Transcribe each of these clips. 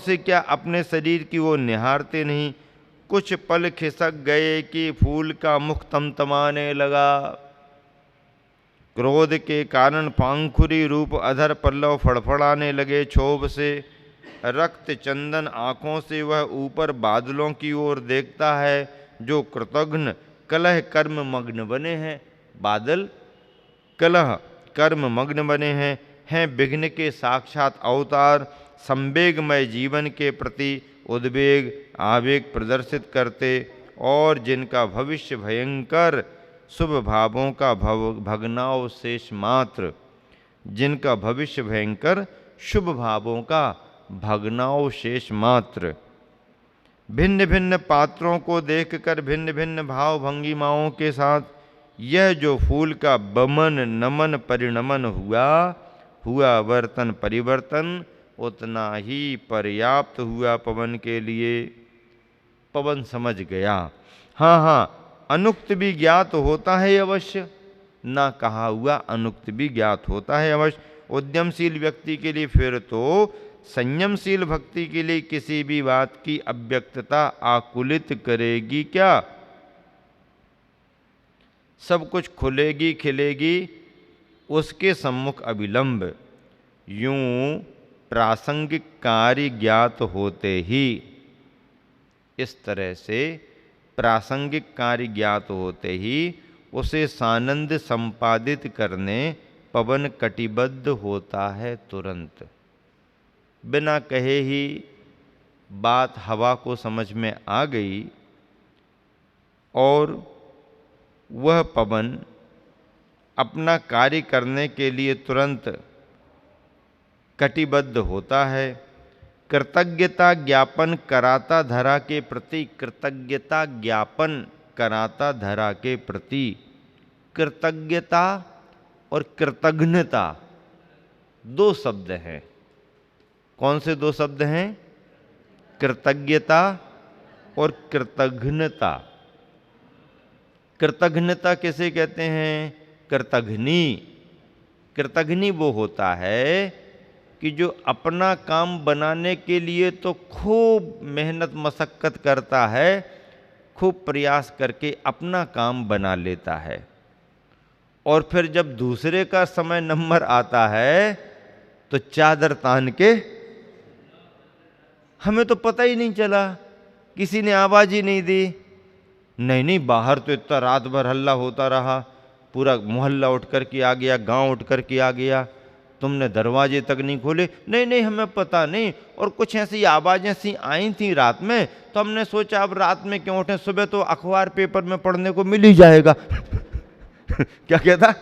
से क्या अपने शरीर की वो निहारते नहीं? कुछ पल खिसक गए कि फूल का मुख तमतमाने लगा। क्रोध के कारण पांखुरी रूप अधर पल्लव फड़फड़ाने लगे क्षोभ से। रक्त चंदन आंखों से वह ऊपर बादलों की ओर देखता है जो कृतघ्न कलह कर्म मग्न बने हैं। बादल कलह कर्म मग्न बने हैं विघ्न के साक्षात अवतार, संवेगमय जीवन के प्रति उद्वेग आवेग प्रदर्शित करते और जिनका भविष्य भयंकर शुभ भावों का भग्नावशेष मात्र, जिनका भविष्य भयंकर शुभ भावों का भग्नावशेष मात्र। भिन्न भिन्न पात्रों को देखकर भिन्न भिन्न भाव भंगिमाओं के साथ यह जो फूल का बमन नमन परिणमन हुआ वर्तन परिवर्तन उतना ही पर्याप्त हुआ पवन के लिए। पवन समझ गया, हाँ, अनुक्त भी ज्ञात होता है अवश्य, ना कहा हुआ अनुक्त भी ज्ञात होता है अवश्य। उद्यमशील व्यक्ति के लिए फिर तो संयमशील भक्ति के लिए किसी भी बात की अव्यक्तता आकुलित करेगी क्या? सब कुछ खुलेगी खिलेगी उसके सम्मुख अविलंब। यूं प्रासंगिक कार्य ज्ञात होते ही, इस तरह से प्रासंगिक कार्य ज्ञात होते ही उसे सानंद संपादित करने पवन कटिबद्ध होता है तुरंत। बिना कहे ही बात हवा को समझ में आ गई और वह पवन अपना कार्य करने के लिए तुरंत कटिबद्ध होता है। कृतज्ञता ज्ञापन कराता धरा के प्रति, कृतज्ञता ज्ञापन कराता धरा के प्रति। कृतज्ञता और कृतघ्नता दो शब्द हैं। कौन से दो शब्द हैं? कृतज्ञता और कृतघ्नता। कृतघ्नता किसे कहते हैं? कृतघ्नी। कृतघ्नी वो होता है कि जो अपना काम बनाने के लिए तो खूब मेहनत मशक्कत करता है, खूब प्रयास करके अपना काम बना लेता है, और फिर जब दूसरे का समय नंबर आता है तो चादर तान के, हमें तो पता ही नहीं चला, किसी ने आवाज ही नहीं दी। नहीं, बाहर तो इतना रात भर हल्ला होता रहा, पूरा मोहल्ला उठ कर के आ गया, गांव उठ कर के आ गया, तुमने दरवाजे तक नहीं खोले। नहीं, हमें पता नहीं, और कुछ ऐसी आवाजें सी आई थी रात में, तो हमने सोचा अब रात में क्यों उठे, सुबह तो अखबार पेपर में पढ़ने को मिल ही जाएगा। क्या कहता?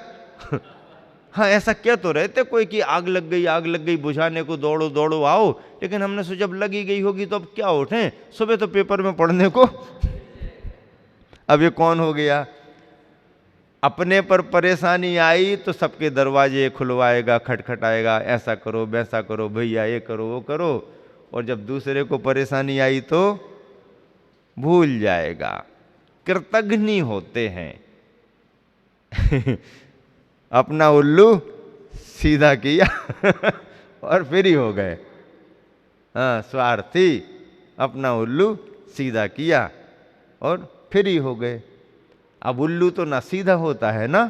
हाँ, ऐसा कह तो रहते कोई कि आग लग गई बुझाने को दौड़ो आओ, लेकिन हमने सोचा जब लगी गई होगी तो अब क्या उठें, सुबह तो पेपर में पढ़ने को। अब ये कौन हो गया? अपने पर परेशानी आई तो सबके दरवाजे खुलवाएगा, खटखटाएगा, ऐसा करो वैसा करो भैया, ये करो वो करो, और जब दूसरे को परेशानी आई तो भूल जाएगा। कृतघ्नी होते हैं। अपना उल्लू सीधा किया और फ्री हो गए। हाँ, स्वार्थी, अपना उल्लू सीधा किया और फ्री हो गए। अब उल्लू तो ना सीधा होता है ना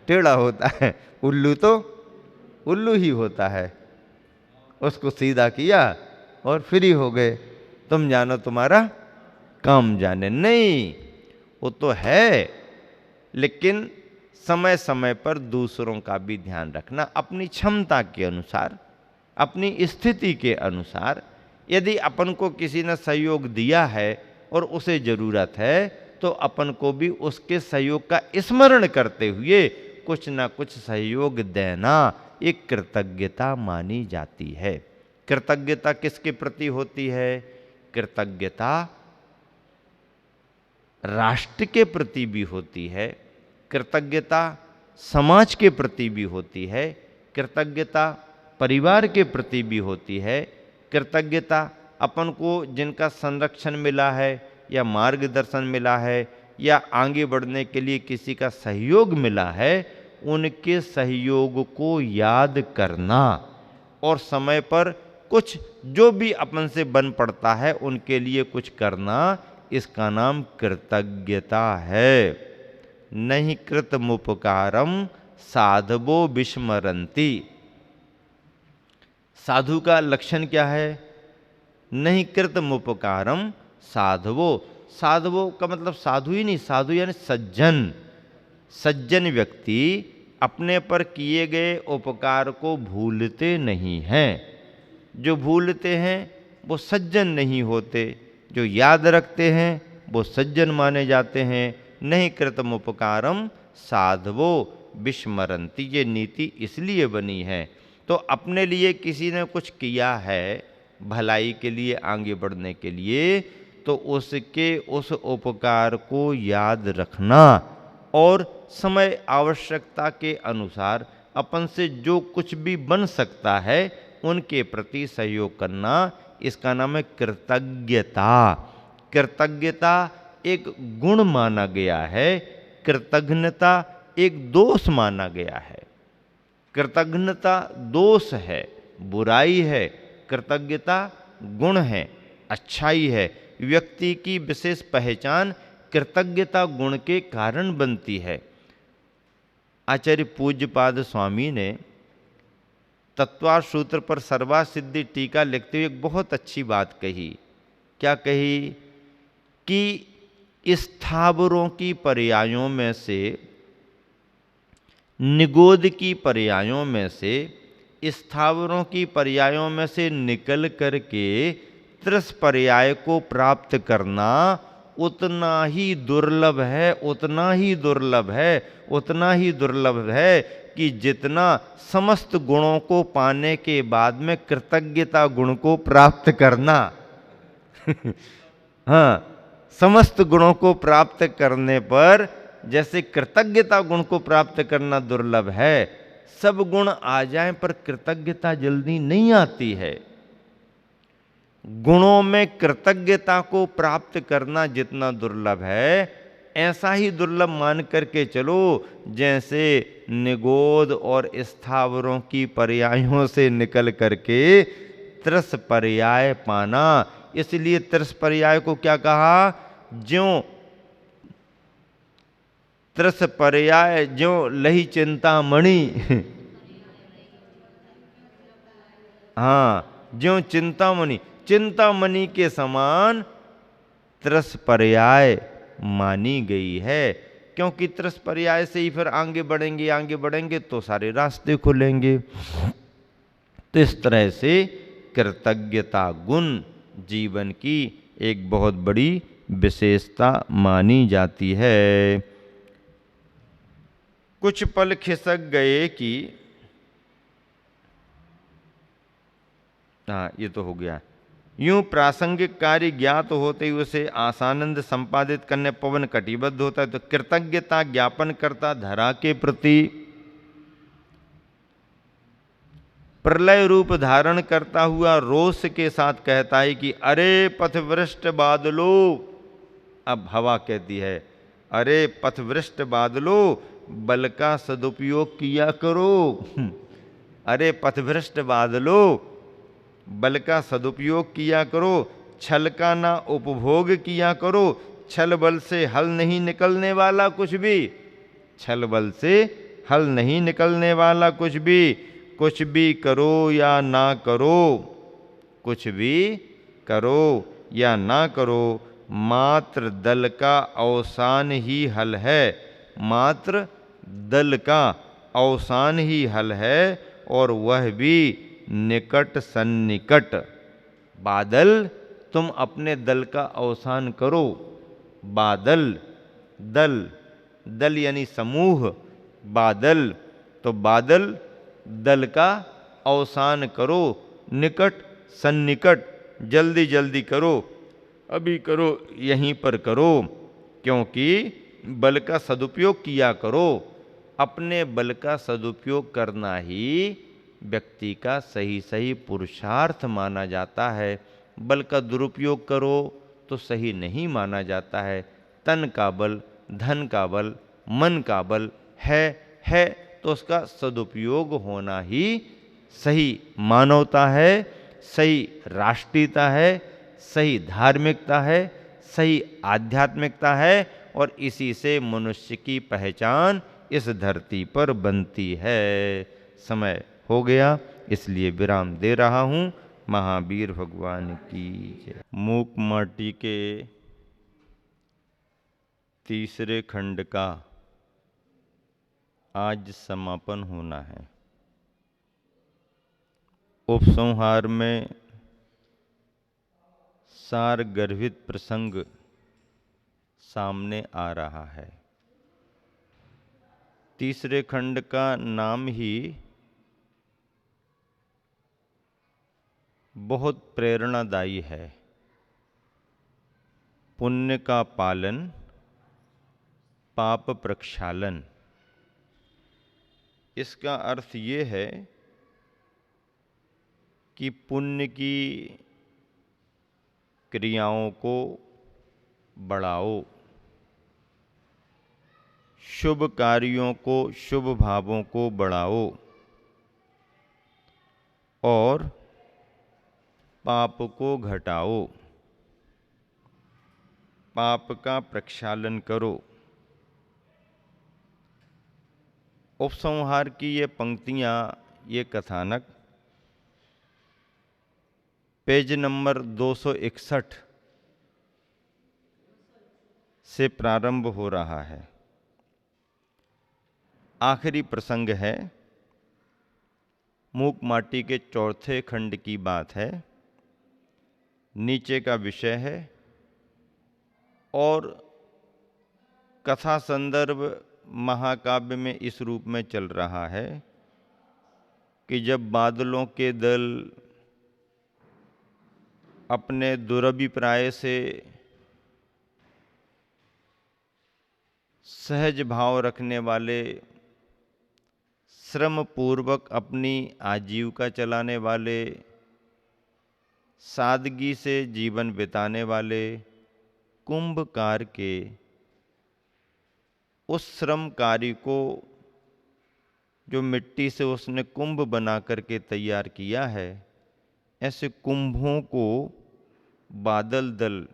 टेढ़ा होता है, उल्लू तो उल्लू ही होता है। उसको सीधा किया और फ्री हो गए। तुम जानो तुम्हारा काम जाने। नहीं, वो तो है, लेकिन समय समय पर दूसरों का भी ध्यान रखना, अपनी क्षमता के अनुसार, अपनी स्थिति के अनुसार। यदि अपन को किसी ने सहयोग दिया है और उसे जरूरत है तो अपन को भी उसके सहयोग का स्मरण करते हुए कुछ ना कुछ सहयोग देना एक कृतज्ञता मानी जाती है। कृतज्ञता किसके प्रति होती है? कृतज्ञता राष्ट्र के प्रति भी होती है, कृतज्ञता समाज के प्रति भी होती है, कृतज्ञता परिवार के प्रति भी होती है, कृतज्ञता अपन को जिनका संरक्षण मिला है या मार्गदर्शन मिला है या आगे बढ़ने के लिए किसी का सहयोग मिला है, उनके सहयोग को याद करना और समय पर कुछ जो भी अपन से बन पड़ता है उनके लिए कुछ करना, इसका नाम कृतज्ञता है। नहीं कृतमुपकारम साधवो विस्मरन्ति। साधु का लक्षण क्या है? नहीं कृतमुपकारम साधवो। साधवो का मतलब साधु ही नहीं, साधु यानी सज्जन। सज्जन व्यक्ति अपने पर किए गए उपकार को भूलते नहीं हैं। जो भूलते हैं वो सज्जन नहीं होते, जो याद रखते हैं वो सज्जन माने जाते हैं। नहीं कृतमुपकारम साधवो विस्मरन्ति, ये नीति इसलिए बनी है। तो अपने लिए किसी ने कुछ किया है भलाई के लिए, आगे बढ़ने के लिए, तो उसके उस उपकार को याद रखना और समय आवश्यकता के अनुसार अपन से जो कुछ भी बन सकता है उनके प्रति सहयोग करना, इसका नाम है कृतज्ञता। कृतज्ञता एक गुण माना गया है, कृतज्ञता एक दोष माना गया है। कृतज्ञता दोष है, बुराई है, कृतज्ञता गुण है, अच्छाई है। व्यक्ति की विशेष पहचान कृतज्ञता गुण के कारण बनती है। आचार्य पूज्यपाद स्वामी ने तत्वार सूत्र पर सर्वासिद्धि टीका लिखते हुए एक बहुत अच्छी बात कही। क्या कही? कि स्थावरों की पर्यायों में से, निगोद की पर्यायों में से, स्थावरों की पर्यायों में से निकल करके त्रिस पर्याय को प्राप्त करना उतना ही दुर्लभ है, उतना ही दुर्लभ है, उतना ही दुर्लभ है कि जितना समस्त गुणों को पाने के बाद में कृतज्ञता गुण को प्राप्त करना। हाँ, समस्त गुणों को प्राप्त करने पर जैसे कृतज्ञता गुण को प्राप्त करना दुर्लभ है, सब गुण आ जाएं पर कृतज्ञता जल्दी नहीं आती है। गुणों में कृतज्ञता को प्राप्त करना जितना दुर्लभ है, ऐसा ही दुर्लभ मान करके चलो जैसे निगोद और स्थावरों की पर्यायों से निकल करके त्रिस पर्याय पाना। इसलिए त्रिस पर्याय को क्या कहा? ज्यों त्रिस पर्याय ज्यों लही चिंतामणि। हाँ, ज्यों चिंतामणि, चिंतामणि के समान त्रिस पर्याय मानी गई है। क्योंकि त्रिस पर्याय से ही फिर आगे बढ़ेंगे, आगे बढ़ेंगे तो सारे रास्ते खुलेंगे। तो इस तरह से कृतज्ञता गुण जीवन की एक बहुत बड़ी विशेषता मानी जाती है। कुछ पल खिसक गए कि, हाँ ये तो हो गया। यूं प्रासंगिक कार्य ज्ञात होते ही उसे आसानंद संपादित करने पवन कटिबद्ध होता है। तो कृतज्ञता ज्ञापन करता धरा के प्रति प्रलय रूप धारण करता हुआ रोष के साथ कहता है कि अरे पथभ्रष्ट बादलों। अब हवा कहती है अरे पथभ्रष्ट बादलों, बल का सदुपयोग किया करो। अरे पथभ्रष्ट बादलों, बल का सदुपयोग किया करो, छल का ना उपभोग किया करो। छल बल से हल नहीं निकलने वाला कुछ भी, छल बल से हल नहीं निकलने वाला कुछ भी। कुछ भी करो या ना करो, कुछ भी करो या ना करो, मात्र दल का अवसान ही हल है। मात्र दल का अवसान ही हल है, और वह भी निकट सन्निकट। बादल, तुम अपने दल का अवसान करो। बादल, दल, दल यानी समूह, बादल, तो बादल दल का अवसान करो। निकट सन्निकट, जल्दी जल्दी करो, अभी करो, यहीं पर करो। क्योंकि बल का सदुपयोग किया करो। अपने बल का सदुपयोग करना ही व्यक्ति का सही सही पुरुषार्थ माना जाता है। बल का दुरुपयोग करो तो सही नहीं माना जाता है। तन का बल, धन का बल, मन का बल है तो उसका सदुपयोग होना ही सही मानवता है। सही राष्ट्रीयता है, सही धार्मिकता है, सही आध्यात्मिकता है और इसी से मनुष्य की पहचान इस धरती पर बनती है। समय हो गया, इसलिए विराम दे रहा हूँ। महावीर भगवान की जय। मूक माटी के तीसरे खंड का आज समापन होना है। उपसंहार में सार गर्भित प्रसंग सामने आ रहा है। तीसरे खंड का नाम ही बहुत प्रेरणादायी है। पुण्य का पालन, पाप प्रक्षालन। इसका अर्थ ये है कि पुण्य की क्रियाओं को बढ़ाओ, शुभ कार्यों को, शुभ भावों को बढ़ाओ और पाप को घटाओ, पाप का प्रक्षालन करो। उपसंहार की ये पंक्तियां, ये कथानक पेज नंबर 261 से प्रारंभ हो रहा है। आखिरी प्रसंग है, मूक माटी के चौथे खंड की बात है। नीचे का विषय है और कथा संदर्भ महाकाव्य में इस रूप में चल रहा है कि जब बादलों के दल अपने दुरभिप्राय से सहज भाव रखने वाले, श्रम पूर्वक अपनी आजीविका चलाने वाले, सादगी से जीवन बिताने वाले कुंभकार के उस श्रम कार्य को, जो मिट्टी से उसने कुंभ बना करके तैयार किया है, ऐसे कुंभों को बादल दल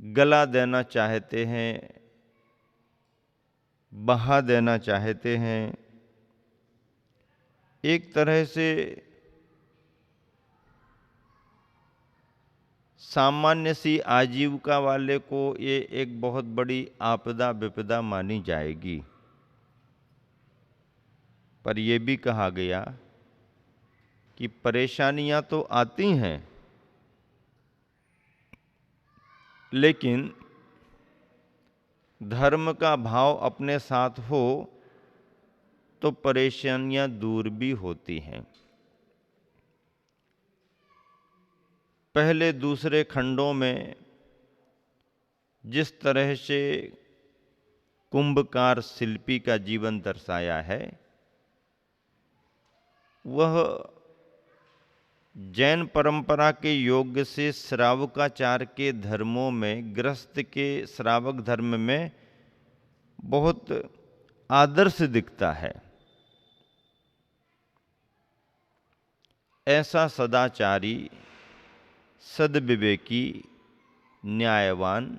गला देना चाहते हैं, बहा देना चाहते हैं। एक तरह से सामान्य सी आजीविका वाले को ये एक बहुत बड़ी आपदा विपदा मानी जाएगी। पर यह भी कहा गया कि परेशानियां तो आती हैं, लेकिन धर्म का भाव अपने साथ हो तो परेशानियां दूर भी होती हैं। पहले दूसरे खंडों में जिस तरह से कुंभकार शिल्पी का जीवन दर्शाया है, वह जैन परंपरा के योग से श्रावकाचार के धर्मों में, गृहस्थ के श्रावक धर्म में बहुत आदर्श दिखता है। ऐसा सदाचारी, सद्विवेकी, न्यायवान,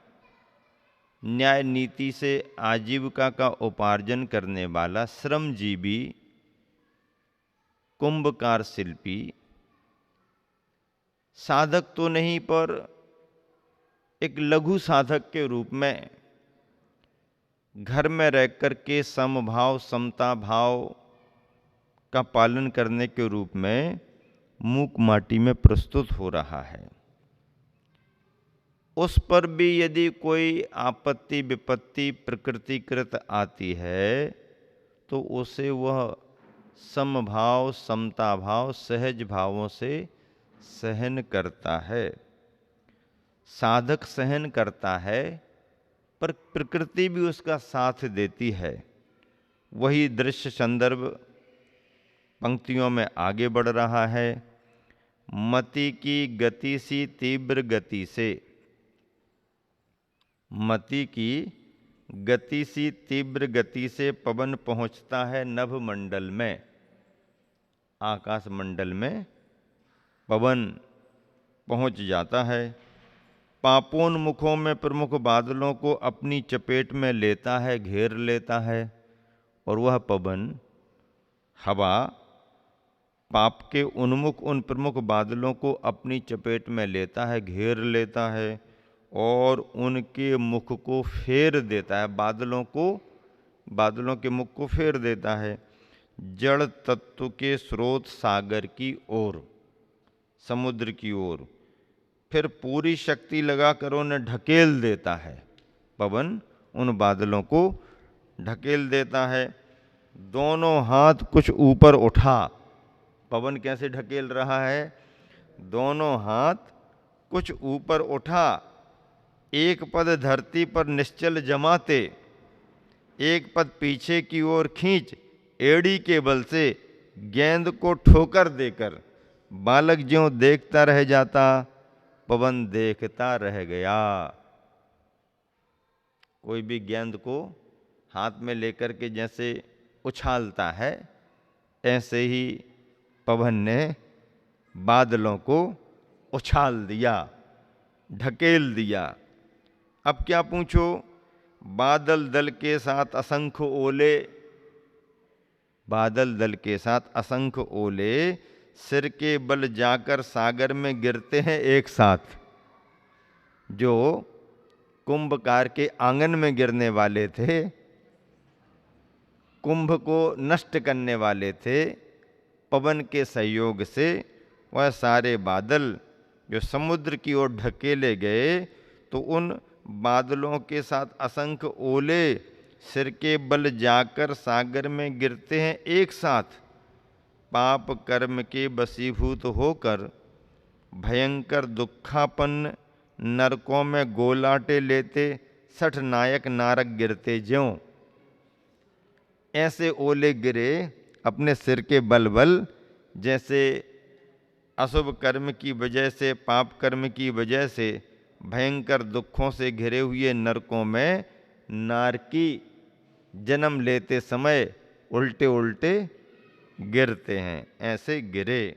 न्याय नीति से आजीविका का उपार्जन करने वाला श्रमजीवी कुंभकार शिल्पी साधक तो नहीं, पर एक लघु साधक के रूप में घर में रह कर के समभाव, समता भाव का पालन करने के रूप में मूक माटी में प्रस्तुत हो रहा है। उस पर भी यदि कोई आपत्ति विपत्ति प्रकृतिकृत आती है तो उसे वह समभाव, समता भाव, सहज भावों से सहन करता है। साधक सहन करता है, पर प्रकृति भी उसका साथ देती है। वही दृश्य संदर्भ पंक्तियों में आगे बढ़ रहा है। मति की गति सी तीव्र गति से, मति की गति सी तीव्र गति से पवन पहुंचता है नभ मंडल में। आकाश मंडल में पवन पहुंच जाता है। पापोन्मुखों में प्रमुख बादलों को अपनी चपेट में लेता है, घेर लेता है, और वह पवन हवा पाप के उन्मुख उन प्रमुख बादलों को अपनी चपेट में लेता है, घेर लेता है, और उनके मुख को फेर देता है, बादलों के मुख को फेर देता है जड़ तत्व के स्रोत सागर की ओर, समुद्र की ओर। फिर पूरी शक्ति लगाकर उन्हें ढकेल देता है, पवन उन बादलों को ढकेल देता है। दोनों हाथ कुछ ऊपर उठा, पवन कैसे ढकेल रहा है? दोनों हाथ कुछ ऊपर उठा, एक पद धरती पर निश्चल जमाते, एक पद पीछे की ओर खींच, एड़ी के बल से गेंद को ठोकर देकर बालक ज्यों देखता रह जाता, पवन देखता रह गया। कोई भी गेंद को हाथ में लेकर के जैसे उछालता है, ऐसे ही पवन ने बादलों को उछाल दिया, ढकेल दिया। अब क्या पूछो? बादल दल के साथ असंख्य ओले, बादल दल के साथ असंख्य ओले सिर के बल जाकर सागर में गिरते हैं एक साथ। जो कुंभकार के आंगन में गिरने वाले थे, कुंभ को नष्ट करने वाले थे, पवन के सहयोग से वह सारे बादल जो समुद्र की ओर ढकेले गए, तो उन बादलों के साथ असंख्य ओले सिर के बल जाकर सागर में गिरते हैं एक साथ। पाप कर्म के वशीभूत होकर भयंकर दुखापन्न नरकों में गोलाटे लेते 60 नायक नारक गिरते ज्यों। ऐसे ओले गिरे अपने सिर के बल बल, जैसे अशुभ कर्म की वजह से, पाप कर्म की वजह से भयंकर दुखों से घिरे हुए नरकों में नारकी जन्म लेते समय उल्टे उल्टे गिरते हैं, ऐसे गिरे।